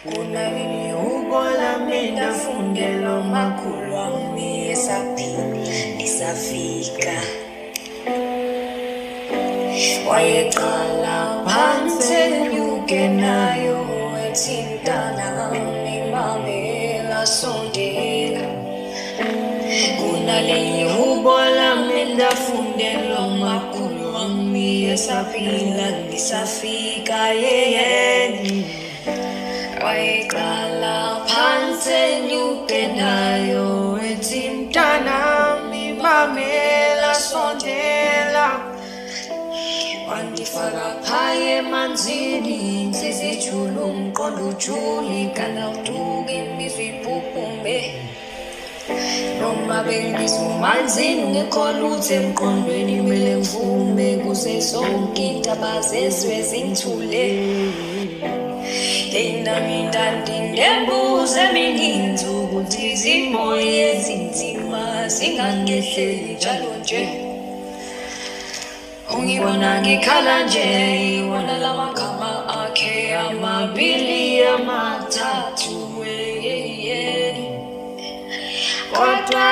Kunalini ubola mina fundelo makhulu wami esaphila nisafika wayeqala phansi enyuke nayo ethintana ngimamela sondela kunalini ubola mina fundelo makhulu wami esaphila nisafika yeyeni wayeqala phansi enyuke nayo ethintana ngimamela sondela wandifaka phaya emanzini inhliziyo ijule umqondo ujule igana uduka imizwa iphuphume noma bengizumanzini ngekho lutho emqondweni kumele ngivume kuze zonke iy'ndaba zezwe zingithule nami ndandinembuzo emininzi ukuthi izimo ezinzima zingangehleli njalo nje ungibona ngikhala nje iwona lamagama akhe amabili amathathu kodwa